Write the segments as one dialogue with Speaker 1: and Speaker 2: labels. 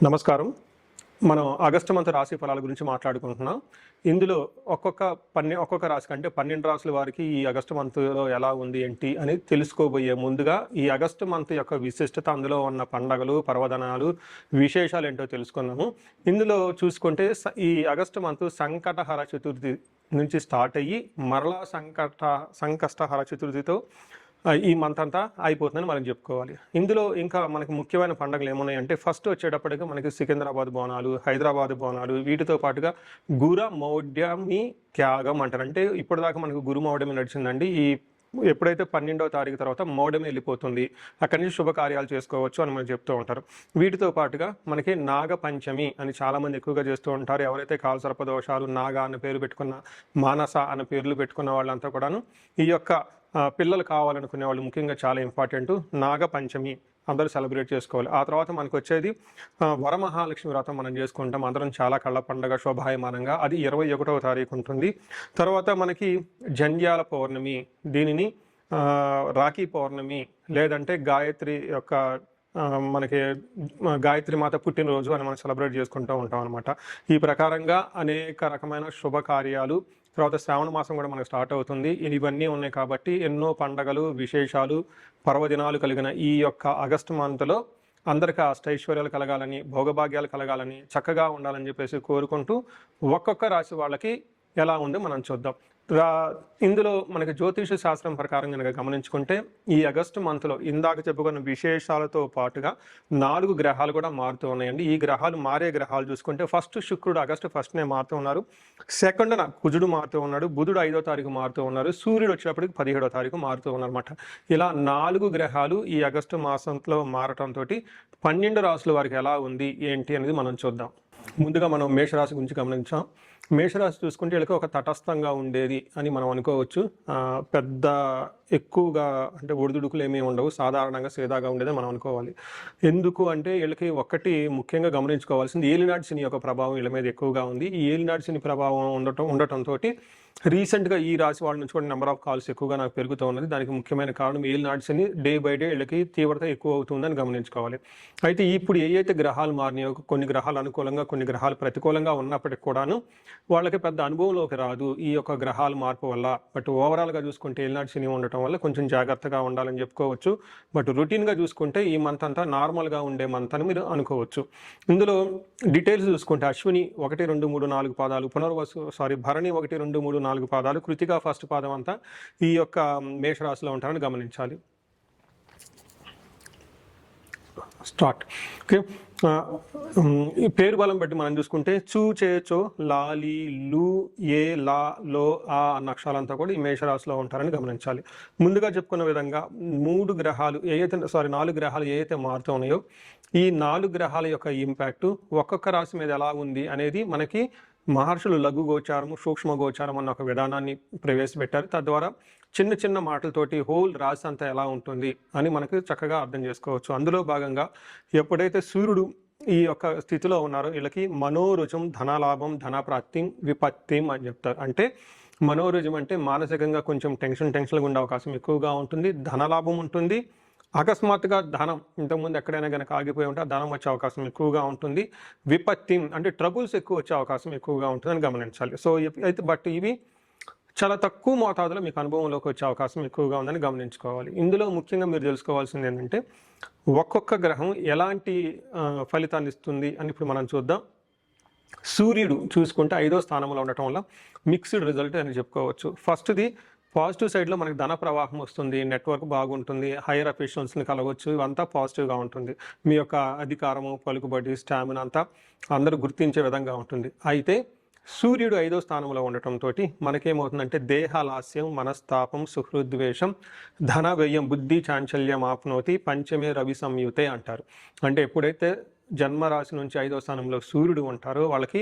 Speaker 1: నమస్కారం. మనం August month రాశి ఫలాల గురించి మాట్లాడుకుంటున్నాం. ఇందులో ఒక్కొక్క రాశి కంటే 12 రాసుల వారికి ఈ ఆగస్టు మంత్లో ఎలా ఉంది ఏంటి అని తెలుసుకోబోయే ముందుగా ఈ ఆగస్టు మంత్ యొక్క విశిష్టత, అందులో ఉన్న పండగలు, పర్వదినాలు, విశేషాలు ఏంటో తెలుసుకుందాము. ఇందులో చూసుకుంటే ఈ ఆగస్టు మంత్ సంకటహర చతుర్థి నుంచి స్టార్ట్ అయ్యి మరలా సంకష్టహర చతుర్థితో ఈ మంత్ అంతా అయిపోతుందని మనం చెప్పుకోవాలి. ఇందులో ఇంకా మనకి ముఖ్యమైన పండుగలు ఏమున్నాయంటే, ఫస్ట్ వచ్చేటప్పటికి మనకి సికింద్రాబాద్ బోనాలు, హైదరాబాద్ బోనాలు, వీటితో పాటుగా గుర మౌఢ్యమి త్యాగం అంటారు. అంటే ఇప్పటిదాకా మనకు గురు మౌఢ్యమి నడిచిందండి. ఎప్పుడైతే 12వ తారీఖు తర్వాత మౌఢ్యం వెళ్ళిపోతుంది, అక్కడి నుంచి శుభకార్యాలు చేసుకోవచ్చు అని మనం చెప్తూ ఉంటారు. వీటితో పాటుగా మనకి నాగ పంచమి అని చాలామంది ఎక్కువగా చేస్తూ ఉంటారు. ఎవరైతే కాలసర్ప దోషాలు, నాగ అన్న పేరు పెట్టుకున్న, మానస అన్న పేర్లు పెట్టుకున్న వాళ్ళంతా కూడాను ఈ యొక్క పిల్లలు కావాలనుకునే వాళ్ళు ముఖ్యంగా చాలా ఇంపార్టెంట్ నాగ పంచమి అందరూ సెలబ్రేట్ చేసుకోవాలి. ఆ తర్వాత మనకు వచ్చేది వరమహాలక్ష్మి వ్రతం మనం చేసుకుంటాం. అందరం చాలా కళ్ళ పండగ శోభాయమానంగా, అది 21వ తారీఖు ఉంటుంది. తర్వాత మనకి జంధ్యాల పౌర్ణమి, దీనిని రాఖీ పౌర్ణమి లేదంటే గాయత్రి యొక్క మనకి గాయత్రి మాత పుట్టినరోజు అని మనం సెలబ్రేట్ చేసుకుంటూ ఉంటాం అనమాట. ఈ ప్రకారంగా అనేక రకమైన శుభకార్యాలు, తర్వాత శ్రావణ మాసం కూడా మనకు స్టార్ట్ అవుతుంది. ఇవన్నీ ఉన్నాయి కాబట్టి ఎన్నో పండగలు, విశేషాలు, పర్వదినాలు కలిగిన ఈ యొక్క ఆగస్టు మంత్లో అందరికీ అష్టైశ్వర్యాలు కలగాలని, భోగభాగ్యాలు కలగాలని, చక్కగా ఉండాలని చెప్పేసి కోరుకుంటూ ఒక్కొక్క రాశి వాళ్ళకి ఎలా ఉందో మనం చూద్దాం. ఇందులో మనకి జ్యోతిష శాస్త్రం ప్రకారం కనుక గమనించుకుంటే ఈ ఆగస్టు మంత్లో ఇందాక చెప్పుకున్న విశేషాలతో పాటుగా 4 గ్రహాలు కూడా మారుతూ ఉన్నాయండి. ఈ గ్రహాలు మారే గ్రహాలు చూసుకుంటే ఫస్ట్ శుక్రుడు ఆగస్టు 1నే మారుతూ ఉన్నారు. సెకండ్న కుజుడు మారుతూ ఉన్నాడు. బుధుడు 5వ తారీఖు మారుతూ ఉన్నారు. సూర్యుడు వచ్చేటప్పటికి 17వ తారీఖు మారుతూ ఉన్నారన్నమాట. ఇలా 4 గ్రహాలు ఈ ఆగస్టు మాసంలో మారటంతో 12 రాసుల వారికి ఎలా ఉంది ఏంటి అనేది మనం చూద్దాం. ముందుగా మనం మేషరాశి గురించి గమనించాం. మేషరాశి చూసుకుంటే వీళ్ళకి ఒక తటస్థంగా ఉండేది అని మనం అనుకోవచ్చు. పెద్ద ఎక్కువగా అంటే ఒడిదుడుకులు ఏమీ ఉండవు, సాధారణంగా సేదాగా ఉండేదని మనం అనుకోవాలి. ఎందుకు అంటే వీళ్ళకి ఒకటి ముఖ్యంగా గమనించుకోవాల్సింది ఏలినాటి శని యొక్క ప్రభావం వీళ్ళ మీద ఎక్కువగా ఉంది. ఈ ఏలినాటి శని ప్రభావం ఉండటంతో రీసెంట్గా ఈ రాశి వాళ్ళ నుంచి కూడా నెంబర్ ఆఫ్ కాల్స్ ఎక్కువగా నాకు పెరుగుతూ ఉన్నది. దానికి ముఖ్యమైన కారణం ఏలినాటి శని డే బై డే వీళ్ళకి తీవ్రత ఎక్కువ అవుతుందని గమనించుకోవాలి. అయితే ఇప్పుడు ఏవైతే గ్రహాలు మారినాయో, కొన్ని గ్రహాలు అనుకూలంగా, కొన్ని గ్రహాలు ప్రతికూలంగా ఉన్నప్పటికీ కూడాను వాళ్ళకి పెద్ద అనుభవంలోకి రాదు ఈ యొక్క గ్రహాల మార్పు వల్ల. బట్ ఓవరాల్గా చూసుకుంటే ఏలినాటి శని ఉండటం వల్ల కొంచెం జాగ్రత్తగా ఉండాలని చెప్పుకోవచ్చు. బట్ రొటీన్గా చూసుకుంటే ఈ మంత్ అంతా నార్మల్గా ఉండే మంత్ అని మీరు అనుకోవచ్చు. ఇందులో డీటెయిల్స్ చూసుకుంటే అశ్విని 1, 2, 3, 4 పాదాలు, భరణి 1, 2, 3, 4 పాదాలు, కృతిక ఫస్ట్ పాదం అంతా ఈ యొక్క మేషరాశిలో ఉంటారని గమనించాలి. స్టార్ట్. ఓకే, ఈ పేరు బలం బట్టి మనం చూసుకుంటే చూ, చే, చో, లాలి, లు, ఏ, లా, లో, ఆ అన్న అక్షరాలంతా కూడా ఈ మేషరాశిలో ఉంటారని గమనించాలి. ముందుగా చెప్పుకున్న విధంగా 4 గ్రహాలు ఏవైతే మారుతూ ఉన్నాయో ఈ 4 గ్రహాల యొక్క ఇంపాక్ట్ ఒక్కొక్క రాశి మీద ఎలా ఉంది అనేది మనకి మహర్షులు లఘు గోచారము, సూక్ష్మ గోచారం అన్న ఒక విధానాన్ని ప్రవేశపెట్టారు. తద్వారా చిన్న చిన్న మాటలతోటి హోల్ రాశి అంతా ఎలా ఉంటుంది అని మనకు చక్కగా అర్థం చేసుకోవచ్చు. అందులో భాగంగా ఎప్పుడైతే సూర్యుడు ఈ యొక్క స్థితిలో ఉన్నారో వీళ్ళకి మనోరుజం, ధనలాభం, ధనప్రాప్తి, విపత్తి అని చెప్తారు. అంటే మనోరుజం అంటే మానసికంగా కొంచెం టెన్షన్గా ఉండే అవకాశం ఎక్కువగా ఉంటుంది. ధనలాభం ఉంటుంది. అకస్మాత్తుగా ధనం ఇంతకుముందు ఎక్కడైనా కనుక ఆగిపోయి ఉంటే ధనం వచ్చే అవకాశం ఎక్కువగా ఉంటుంది. విపత్తి అంటే ట్రబుల్స్ ఎక్కువ వచ్చే అవకాశం ఎక్కువగా ఉంటుందని గమనించాలి. సో అయితే బట్ ఇవి చాలా తక్కువ మోతాదులో మీకు అనుభవంలోకి వచ్చే అవకాశం ఎక్కువగా ఉందని గమనించుకోవాలి. ఇందులో ముఖ్యంగా మీరు తెలుసుకోవాల్సింది ఏంటంటే ఒక్కొక్క గ్రహం ఎలాంటి ఫలితాన్ని ఇస్తుంది అని ఇప్పుడు మనం చూద్దాం. సూర్యుడు చూసుకుంటే 5వ స్థానంలో ఉండటం వల్ల మిక్స్డ్ రిజల్ట్ అని చెప్పుకోవచ్చు. ఫస్ట్ది పాజిటివ్ సైడ్లో మనకి ధన ప్రవాహం వస్తుంది, నెట్వర్క్ బాగుంటుంది, హైయర్ అఫీషియల్స్ని కలవచ్చు, ఇవంతా పాజిటివ్గా ఉంటుంది. మీ యొక్క అధికారము, పలుకుబడి, స్టామినా అంతా అందరూ గుర్తించే విధంగా ఉంటుంది. అయితే సూర్యుడు 5వ స్థానంలో ఉండటంతో మనకేమవుతుందంటే దేహలాస్యం, మనస్తాపం, సుహృద్వేషం, ధన వ్యయం, బుద్ధి చాంచల్యం ఆప్నోతి, పంచమే రవి సంయుతే అంటారు. అంటే ఎప్పుడైతే జన్మరాశి నుంచి 5వ స్థానంలో సూర్యుడు ఉంటారో వాళ్ళకి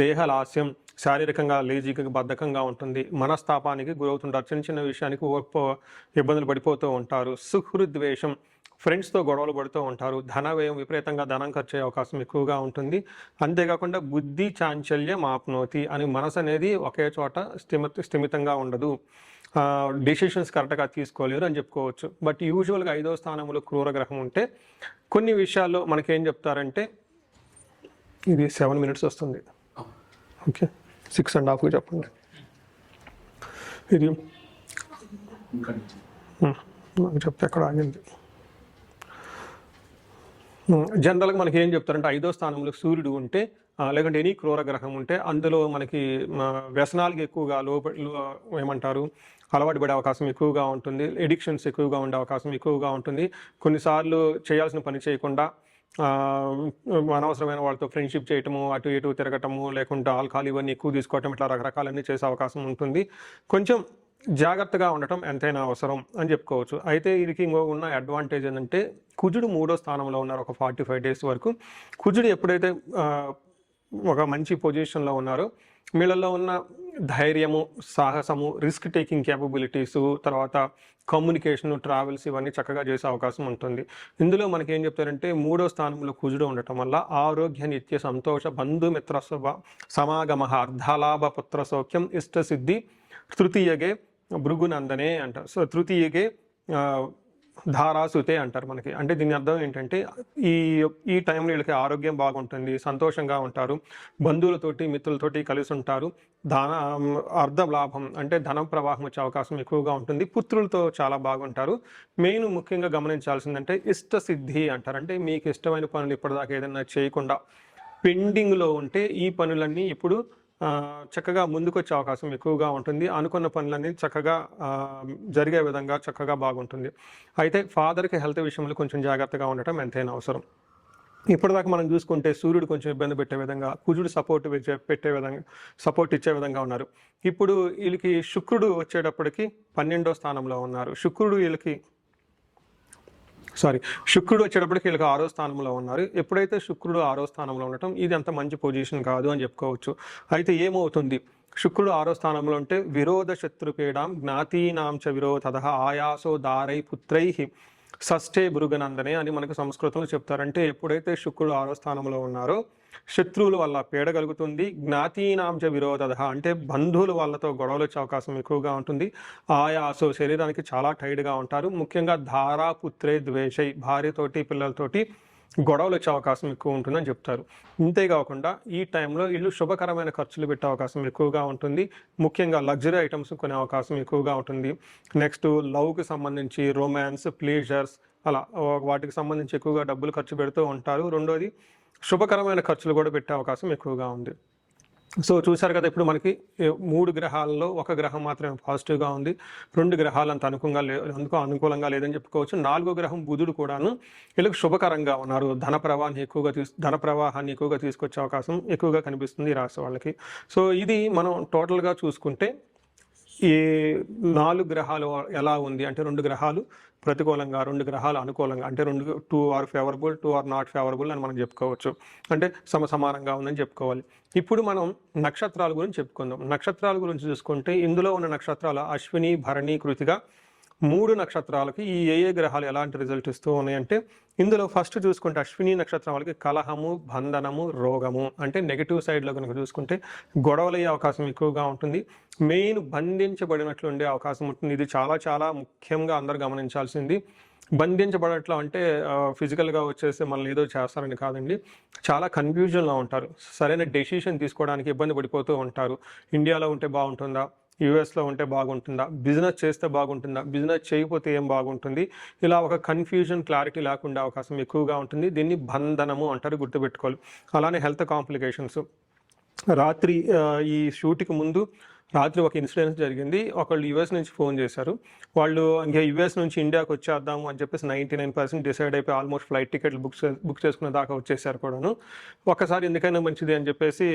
Speaker 1: దేహలాస్యం, శారీరకంగా లేజీగా, బద్ధకంగా ఉంటుంది, మనస్తాపానికి గురవుతుంటారు, చిన్న చిన్న విషయానికి ఇబ్బందులు పడిపోతూ ఉంటారు. సుహృద్వేషం, ఫ్రెండ్స్తో గొడవలు పడుతూ ఉంటారు. ధన వ్యయం, విపరీతంగా ధనం ఖర్చు అయ్యే అవకాశం ఎక్కువగా ఉంటుంది. అంతేకాకుండా బుద్ధి చాంచల్యం ఆప్నోతి అని మనసు అనేది ఒకే చోట స్థిమితంగా ఉండదు, డెసిషన్స్ కరెక్ట్గా తీసుకోలేరు అని చెప్పుకోవచ్చు. బట్ యూజువల్గా 5వ స్థానంలో క్రూర గ్రహం ఉంటే కొన్ని విషయాల్లో మనకేం చెప్తారంటే ఇది 7 minutes వస్తుంది. ఓకే, 6.5 చెప్పండి. ఇది నాకు చెప్తే ఎక్కడ ఆగింది. జనరల్గా మనకి ఏం చెప్తారంటే 5వ స్థానంలో సూర్యుడు ఉంటే లేకుంటే ఎనీ క్రూర గ్రహం ఉంటే అందులో మనకి వ్యసనాలకు ఎక్కువగా ఏమంటారు అలవాటు పడే అవకాశం ఎక్కువగా ఉంటుంది, ఎడిక్షన్స్ ఎక్కువగా ఉండే అవకాశం ఎక్కువగా ఉంటుంది. కొన్నిసార్లు చేయాల్సిన పని చేయకుండా అనవసరమైన వాళ్ళతో ఫ్రెండ్షిప్ చేయటము, అటు ఇటు తిరగటము, లేకుంటే ఆల్కహాల్ ఇవన్నీ ఎక్కువ తీసుకోవటం, ఇట్లా రకరకాలన్నీ చేసే అవకాశం ఉంటుంది. కొంచెం జాగ్రత్తగా ఉండటం ఎంతైనా అవసరం అని చెప్పుకోవచ్చు. అయితే వీరికి ఇంకో ఉన్న అడ్వాంటేజ్ ఏంటంటే కుజుడు 3వ స్థానంలో ఉన్నారు ఒక 45 days వరకు. కుజుడు ఎప్పుడైతే ఒక మంచి పొజిషన్లో ఉన్నారో వీళ్ళల్లో ఉన్న ధైర్యము, సాహసము, రిస్క్ టేకింగ్ క్యాపబిలిటీసు, తర్వాత కమ్యూనికేషన్, ట్రావెల్స్ ఇవన్నీ చక్కగా చేసే అవకాశం ఉంటుంది. ఇందులో మనకి ఏం చెప్తారంటే 3వ స్థానంలో కుజుడు ఉండటం వల్ల ఆరోగ్య నిత్య సంతోష బంధుమిత్ర సమాగమ అర్ధలాభ పుత్ర సౌఖ్యం ఇష్టసిద్ధి తృతీయగే భృగునందనే అంటారు. సో తృతీయగే ధారాసుతే అంటారు మనకి. అంటే దీని అర్థం ఏంటంటే ఈ టైంలో వీళ్ళకి ఆరోగ్యం బాగుంటుంది, సంతోషంగా ఉంటారు, బంధువులతోటి మిత్రులతోటి కలిసి ఉంటారు, అర్ధ లాభం అంటే ధనం ప్రవాహం వచ్చే అవకాశం ఎక్కువగా ఉంటుంది, పుత్రులతో చాలా బాగుంటారు. మెయిన్ ముఖ్యంగా గమనించాల్సిందంటే ఇష్టసిద్ధి అంటారు. అంటే మీకు ఇష్టమైన పనులు ఇప్పటిదాకా ఏదైనా చేయకుండా పెండింగ్లో ఉంటే ఈ పనులన్నీ ఇప్పుడు చక్కగా ముందుకొచ్చే అవకాశం ఎక్కువగా ఉంటుంది. అనుకున్న పనులన్నీ చక్కగా జరిగే విధంగా చక్కగా బాగుంటుంది. అయితే ఫాదర్కి హెల్త్ విషయంలో కొంచెం జాగ్రత్తగా ఉండటం ఎంతైనా అవసరం. ఇప్పటిదాకా మనం చూసుకుంటే సూర్యుడు కొంచెం ఇబ్బంది పెట్టే విధంగా, కుజుడు సపోర్ట్ ఇచ్చే విధంగా ఉన్నారు. ఇప్పుడు వీళ్ళకి శుక్రుడు వచ్చేటప్పటికి 12వ స్థానంలో ఉన్నారు. శుక్రుడు వచ్చేటప్పటికి వీళ్ళకి 6వ స్థానంలో ఉన్నారు. ఎప్పుడైతే శుక్రుడు 6వ స్థానంలో ఉండటం ఇది అంత మంచి పొజిషన్ కాదు అని చెప్పుకోవచ్చు. అయితే ఏమవుతుంది, శుక్రుడు 6వ స్థానంలో ఉంటే విరోధ శత్రుపీడాం జ్ఞాతీనాం చ విరోధ ఆయాసో దారై పుత్రై షష్ఠే భృగునందనే అని మనకు సంస్కృతంలో చెప్తారంటే ఎప్పుడైతే శుక్రుడు 6వ స్థానంలో ఉన్నారో శత్రువుల వల్ల పీడ కలుగుతుంది, జ్ఞాతీనాంచ విరోధ అంటే బంధువుల వాళ్ళతో గొడవలు వచ్చే అవకాశం ఎక్కువగా ఉంటుంది, ఆయాసో శరీరానికి చాలా టైర్డ్గా ఉంటారు, ముఖ్యంగా ధారా పుత్రే ద్వేషై భార్యతోటి పిల్లలతోటి గొడవలు వచ్చే అవకాశం ఎక్కువ ఉంటుందని చెప్తారు. ఇంతేకాకుండా ఈ టైంలో వీళ్ళు శుభకరమైన ఖర్చులు పెట్టే అవకాశం ఎక్కువగా ఉంటుంది, ముఖ్యంగా లగ్జరీ ఐటమ్స్ కొనే అవకాశం ఎక్కువగా ఉంటుంది. నెక్స్ట్ లవ్కి సంబంధించి రొమాన్స్, ప్లీజర్స్ అలా వాటికి సంబంధించి ఎక్కువగా డబ్బులు ఖర్చు పెడుతూ ఉంటారు. రెండోది శుభకరమైన ఖర్చులు కూడా పెట్టే అవకాశం ఎక్కువగా ఉంది. సో చూసారు కదా, ఇప్పుడు మనకి 3 గ్రహాలలో 1 గ్రహం మాత్రమే పాజిటివ్గా ఉంది, 2 గ్రహాలు అంత అనుకూలంగా లేదని చెప్పుకోవచ్చు. 4వ గ్రహం బుధుడు కూడాను వీళ్ళకి శుభకరంగా ఉన్నారు, ధన ప్రవాహాన్ని ఎక్కువగా తీసుకొచ్చే అవకాశం ఎక్కువగా కనిపిస్తుంది ఈ రాశి వాళ్ళకి. సో ఇది మనం టోటల్గా చూసుకుంటే ఈ 4 గ్రహాలు ఎలా ఉంది అంటే 2 గ్రహాలు ప్రతికూలంగా, 2 గ్రహాలు అనుకూలంగా, అంటే 2 are favourable, 2 are not favourable అని మనం చెప్పుకోవచ్చు. అంటే సమానంగా ఉందని చెప్పుకోవాలి. ఇప్పుడు మనం నక్షత్రాల గురించి చెప్పుకుందాం. నక్షత్రాల గురించి చూసుకుంటే ఇందులో ఉన్న నక్షత్రాలు అశ్విని, భరణి, కృతిక 3 నక్షత్రాలకి ఈ ఏ గ్రహాలు ఎలాంటి రిజల్ట్ ఇస్తూ ఉన్నాయంటే ఇందులో ఫస్ట్ చూసుకుంటే అశ్విని నక్షత్రం వాళ్ళకి కలహము, బంధనము, రోగము అంటే నెగిటివ్ సైడ్లో కనుక చూసుకుంటే గొడవలయ్యే అవకాశం ఎక్కువగా ఉంటుంది, మెయిన్ బంధించబడినట్లు ఉండే అవకాశం ఉంటుంది. ఇది చాలా చాలా ముఖ్యంగా అందరూ గమనించాల్సింది. బంధించబడట్లా అంటే ఫిజికల్గా వచ్చేస్తే మనల్ని ఏదో చేస్తారని కాదండి, చాలా కన్ఫ్యూజన్లో ఉంటారు, సరైన డెసిషన్ తీసుకోవడానికి ఇబ్బంది పడిపోతూ ఉంటారు. ఇండియాలో ఉంటే బాగుంటుందా, యూఎస్లో ఉంటే బాగుంటుందా, బిజినెస్ చేస్తే బాగుంటుందా, బిజినెస్ చేయకపోతే ఏం బాగుంటుంది, ఇలా ఒక కన్ఫ్యూజన్, క్లారిటీ లేకుండా అవకాశం ఎక్కువగా ఉంటుంది. దీన్ని బంధనము అంటారు, గుర్తుపెట్టుకోవాలి. అలానే హెల్త్ కాంప్లికేషన్స్. రాత్రి ఈ షూట్కి ముందు రాత్రి ఒక ఇన్సిడెంట్ జరిగింది. ఒకళ్ళు యూఎస్ నుంచి ఫోన్ చేశారు. వాళ్ళు ఇంకా యూఎస్ నుంచి ఇండియాకి వచ్చేద్దాము అని చెప్పేసి 99% డిసైడ్ అయిపోయి ఆల్మోస్ట్ ఫ్లైట్ టికెట్లు బుక్ చేసుకునే దాకా వచ్చేసారు కూడాను. ఒక్కసారి ఎందుకైనా మంచిది అని చెప్పేసి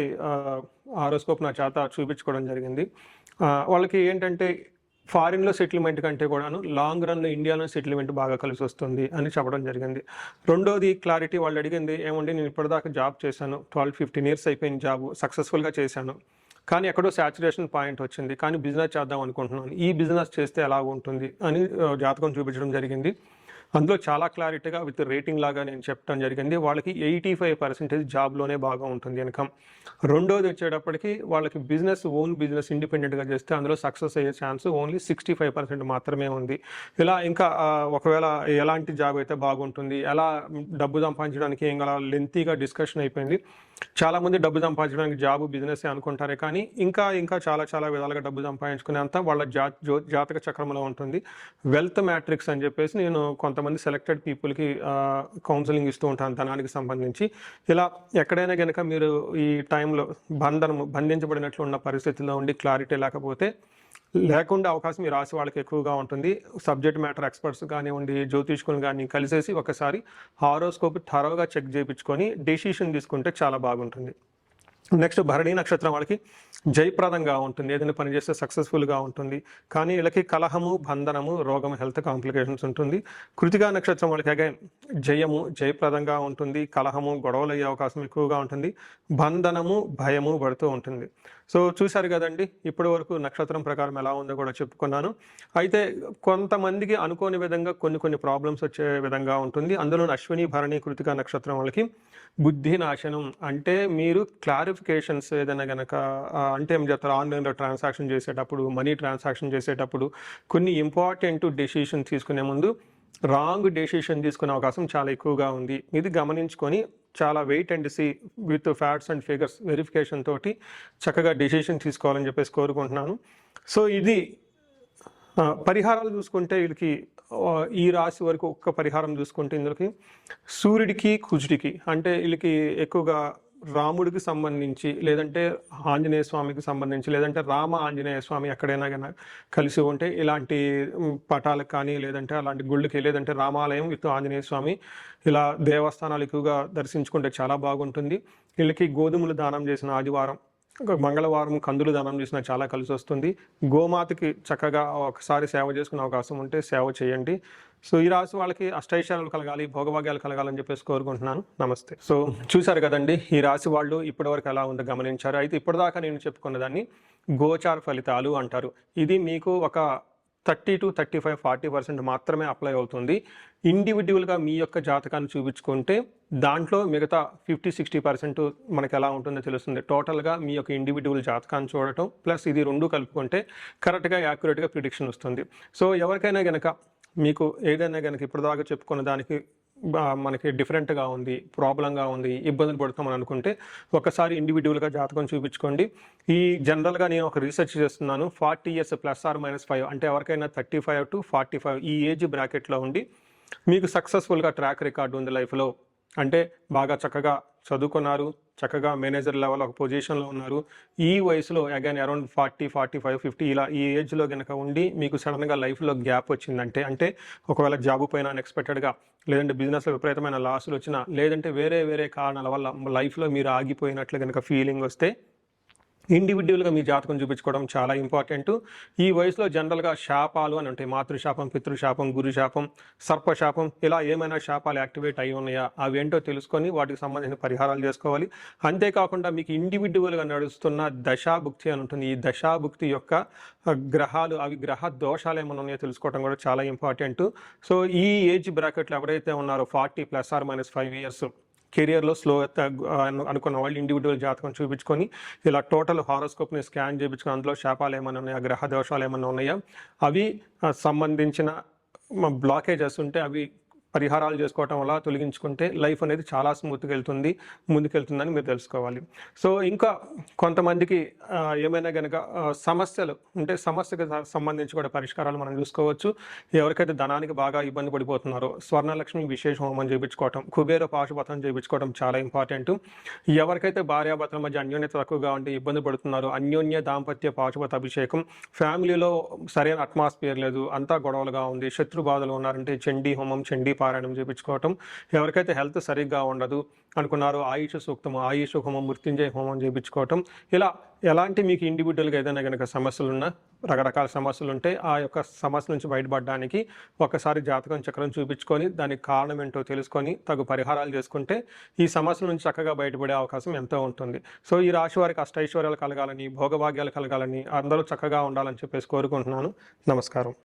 Speaker 1: హారోస్కోప్ నా చేత చూపించుకోవడం జరిగింది. వాళ్ళకి ఏంటంటే ఫారిన్లో సెటిల్మెంట్ కంటే కూడాను లాంగ్ రన్లో ఇండియాలో సెటిల్మెంట్ బాగా కలిసి వస్తుంది అని చెప్పడం జరిగింది. రెండోది క్లారిటీ, వాళ్ళు అడిగింది ఏమంటే నేను ఇప్పటిదాకా జాబ్ చేశాను, 12-15 years అయిపోయిన జాబ్ సక్సెస్ఫుల్గా చేశాను, కానీ ఎక్కడో సాచురేషన్ పాయింట్ వచ్చింది, కానీ బిజినెస్ చేద్దాం అనుకుంటున్నాను, ఈ బిజినెస్ చేస్తే ఎలా ఉంటుంది అని జాతకం చూపించడం జరిగింది. అందులో చాలా క్లారిటీగా విత్ రేటింగ్ లాగా నేను చెప్పడం జరిగింది. వాళ్ళకి 85% జాబ్‌లోనే బాగా ఉంటుంది ఇన్‌కమ్. రెండోది వచ్చేటప్పటికి వాళ్ళకి ఓన్ బిజినెస్ ఇండిపెండెంట్‌గా చేస్తే అందులో సక్సెస్ అయ్యే ఛాన్స్ ఓన్లీ 65% మాత్రమే ఉంది. ఇలా ఇంకా ఒకవేళ ఎలాంటి జాబ్ అయితే బాగుంటుంది, ఎలా డబ్బు సంపాదించడానికి ఏం గల లెంతీగా డిస్కషన్ అయిపోయింది. చాలామంది డబ్బు సంపాదించడానికి జాబ్, బిజినెసే అనుకుంటారే కానీ ఇంకా చాలా చాలా విధాలుగా డబ్బు సంపాదించుకునేంత వాళ్ళ జాతక చక్రంలో ఉంటుంది. వెల్త్ మ్యాట్రిక్స్ అని చెప్పేసి నేను కొంతమంది సెలెక్టెడ్ పీపుల్‌కి కౌన్సెలింగ్ ఇస్తూ ఉంటాను ధనానికి సంబంధించి. ఇలా ఎక్కడైనా గనక మీరు ఈ టైంలో బంధించబడినట్లు ఉన్న పరిస్థితుల్లో ఉండి క్లారిటీ లేకుండా అవకాశం ఈ రాశి వాళ్ళకి ఎక్కువగా ఉంటుంది. సబ్జెక్ట్ మ్యాటర్ ఎక్స్పర్ట్స్ కానివ్వండి, జ్యోతిష్కులు కానీ కలిసేసి ఒకసారి హారోస్కోప్ థరోగా చెక్ చేయించుకొని డెసిషన్ తీసుకుంటే చాలా బాగుంటుంది. నెక్స్ట్ భరణి నక్షత్రం వాళ్ళకి జయప్రదంగా ఉంటుంది, ఏదైనా పని చేస్తే సక్సెస్ఫుల్గా ఉంటుంది. కానీ వీళ్ళకి కలహము, బంధనము, రోగం, హెల్త్ కాంప్లికేషన్స్ ఉంటుంది. కృతికా నక్షత్రం వాళ్ళకి అగైన్ జయప్రదంగా ఉంటుంది, కలహము, గొడవలు అయ్యే అవకాశం ఎక్కువగా ఉంటుంది, బంధనము, భయము పడుతూ ఉంటుంది. సో చూశారు కదండి, ఇప్పటి వరకు నక్షత్రం ప్రకారం ఎలా ఉందో కూడా చెప్పుకున్నాను. అయితే కొంతమందికి అనుకోని విధంగా కొన్ని ప్రాబ్లమ్స్ వచ్చే విధంగా ఉంటుంది. అందులో అశ్విని, భరణి, కృతికా నక్షత్రం వాళ్ళకి బుద్ధి నాశనం అంటే మీరు క్లారిఫికేషన్స్ ఏదైనా కనుక అంటే ఏం చెప్తారు, ఆన్లైన్లో ట్రాన్సాక్షన్ చేసేటప్పుడు, మనీ ట్రాన్సాక్షన్ చేసేటప్పుడు కొన్ని ఇంపార్టెంట్ డెసిషన్స్ తీసుకునే ముందు రాంగ్ డెసిషన్ తీసుకునే అవకాశం చాలా ఎక్కువగా ఉంది. ఇది గమనించుకొని చాలా wait and see with facts and figures verification తోటి చక్కగా డెసిషన్ తీసుకోవాలని చెప్పేసి కోరుకుంటున్నాను. సో ఇది పరిహారాలు చూసుకుంటే వీళ్ళకి ఈ రాశి వరకు ఒక్క పరిహారం చూసుకుంటే ఇందులోకి సూర్యుడికి, కుజుడికి అంటే వీళ్ళకి ఎక్కువగా రాముడికి సంబంధించి, లేదంటే ఆంజనేయ స్వామికి సంబంధించి, లేదంటే రామ ఆంజనేయ స్వామి ఎక్కడైనా కానీ కలిసి ఉంటే ఇలాంటి పటాలకు కానీ, లేదంటే అలాంటి గుళ్ళకి, లేదంటే రామాలయం విత్ ఆంజనేయ స్వామి ఇలా దేవస్థానాలు ఎక్కువగా దర్శించుకుంటే చాలా బాగుంటుంది. వీళ్ళకి గోధుమలు దానం చేసిన ఆదివారం, మంగళవారం కందులు దానం చేసినా చాలా కలిసి వస్తుంది. గోమాతకి చక్కగా ఒకసారి సేవ చేసుకునే అవకాశం ఉంటే సేవ చేయండి. సో ఈ రాశి వాళ్ళకి అష్టైశ్వర్యాలు కలగాలి, భోగభాగ్యాలు కలగాలని చెప్పేసి కోరుకుంటున్నాను. నమస్తే. సో చూశారు కదండి, ఈ రాశి వాళ్ళు ఇప్పటివరకు ఎలా ఉందో గమనించారు. అయితే ఇప్పటిదాకా నేను చెప్పుకున్న దాన్ని గోచార ఫలితాలు అంటారు. ఇది మీకు ఒక 30 to 35, 40% మాత్రమే అప్లై అవుతుంది. ఇండివిజువల్గా మీ యొక్క జాతకాన్ని చూపించుకుంటే దాంట్లో మిగతా 50-60% మనకి ఎలా ఉంటుందో తెలుస్తుంది. టోటల్గా మీ యొక్క ఇండివిజువల్ జాతకాన్ని చూడటం ప్లస్ ఇది రెండు కలుపుకుంటే కరెక్ట్గా యాక్యురేట్గా ప్రిడిక్షన్ వస్తుంది. సో ఎవరికైనా గనక మీకు ఏదైనా గనక ఇప్పటిదాకా చెప్పుకున్న దానికి మనకి డిఫరెంట్గా ఉంది, ప్రాబ్లంగా ఉంది, ఇబ్బందులు పడుతామని అనుకుంటే ఒకసారి ఇండివిజువల్గా జాతకం చూపించుకోండి. ఈ జనరల్గా నేను ఒక రీసెర్చ్ చేస్తున్నాను, 40 years +or-5 అంటే ఎవరికైనా 35 to 45 ఈ ఏజ్ బ్రాకెట్లో ఉండి మీకు సక్సెస్ఫుల్గా ట్రాక్ రికార్డు ఉంది లైఫ్లో, అంటే బాగా చక్కగా చదువుకున్నారు, చక్కగా మేనేజర్ లెవెల్ ఒక పొజిషన్లో ఉన్నారు, ఈ వయసులో అగైన్ అరౌండ్ 40, 45, 50 ఇలా ఈ ఏజ్లో కనుక ఉండి మీకు సడన్గా లైఫ్లో గ్యాప్ వచ్చిందంటే, అంటే ఒకవేళ జాబు పైన అన్ఎక్స్పెక్టెడ్గా, లేదంటే బిజినెస్లో విపరీతమైన లాసులు వచ్చినా, లేదంటే వేరే కారణాల వల్ల లైఫ్లో మీరు ఆగిపోయినట్లు కనుక ఫీలింగ్ వస్తే ఇండివిజువల్గా మీ జాతకం చూపించుకోవడం చాలా ఇంపార్టెంట్. ఈ వయసులో జనరల్గా శాపాలు అని ఉంటాయి, మాతృశాపం, పితృశాపం, గురుశాపం, సర్పశాపం, ఇలా ఏమైనా శాపాలు యాక్టివేట్ అయి ఉన్నాయా అవి ఏంటో తెలుసుకొని వాటికి సంబంధించిన పరిహారాలు చేసుకోవాలి. అంతేకాకుండా మీకు ఇండివిజువల్గా నడుస్తున్న దశాభుక్తి అని ఉంటుంది. ఈ దశాభుక్తి యొక్క గ్రహాలు, అవి గ్రహ దోషాలు ఏమైనా ఉన్నాయో తెలుసుకోవడం కూడా చాలా ఇంపార్టెంట్. సో ఈ ఏజ్ బ్రాకెట్లో ఎవరైతే ఉన్నారో 40 +or-5 years కెరియర్లో స్లో అనుకున్న వాళ్ళు ఇండివిజువల్ జాతకం చూపించుకొని ఇలా టోటల్ హారోస్కోప్ని స్కాన్ చేయించుకొని అందులో శాపాలు ఏమైనా ఉన్నాయా, గ్రహ దోషాలు ఏమైనా ఉన్నాయా, అవి సంబంధించిన బ్లాకేజెస్ ఉంటే అవి పరిహారాలు చేసుకోవటం వల్ల తొలగించుకుంటే లైఫ్ అనేది చాలా స్మూత్గా ముందుకెళ్తుందని మీరు తెలుసుకోవాలి. సో ఇంకా కొంతమందికి ఏమైనా కనుక సమస్యలు ఉంటే సమస్యకు సంబంధించి కూడా పరిష్కారాలు మనం చూసుకోవచ్చు. ఎవరికైతే ధనానికి బాగా ఇబ్బంది పడిపోతున్నారో స్వర్ణలక్ష్మి విశేష హోమం చేయించుకోవటం, కుబేర పాశుపతం చేయించుకోవడం చాలా ఇంపార్టెంట్. ఎవరికైతే భార్యాభర్తల మధ్య అన్యోన్యత తక్కువగా ఉంటే ఇబ్బంది పడుతున్నారో అన్యోన్య దాంపత్య పాశుపత అభిషేకం, ఫ్యామిలీలో సరైన అట్మాస్ఫియర్ లేదు, అంతా గొడవలుగా ఉంది, శత్రు బాధలు ఉన్నారంటే చండీ హోమం, చండీ పారాయణం చేయించుకోవటం. ఎవరికైతే హెల్త్ సరిగ్గా ఉండదు అనుకున్నారో ఆయుష్ సూక్తము, ఆయుష్ హోమం, మృత్యుంజయ హోమం చేయించుకోవటం. ఇలా ఎలాంటి మీకు ఇండివిజువల్గా ఏదైనా కనుక సమస్యలున్నా, రకరకాల సమస్యలు ఉంటే ఆ యొక్క సమస్య నుంచి బయటపడడానికి ఒకసారి జాతకం చక్రం చూపించుకొని దానికి కారణం ఏంటో తెలుసుకొని తగు పరిహారాలు చేసుకుంటే ఈ సమస్యల నుంచి చక్కగా బయటపడే అవకాశం ఎంతో ఉంటుంది. సో ఈ రాశి వారికి అష్టైశ్వర్యాలు కలగాలని, భోగభాగ్యాలు కలగాలని, అందరూ చక్కగా ఉండాలని చెప్పేసి కోరుకుంటున్నాను. నమస్కారం.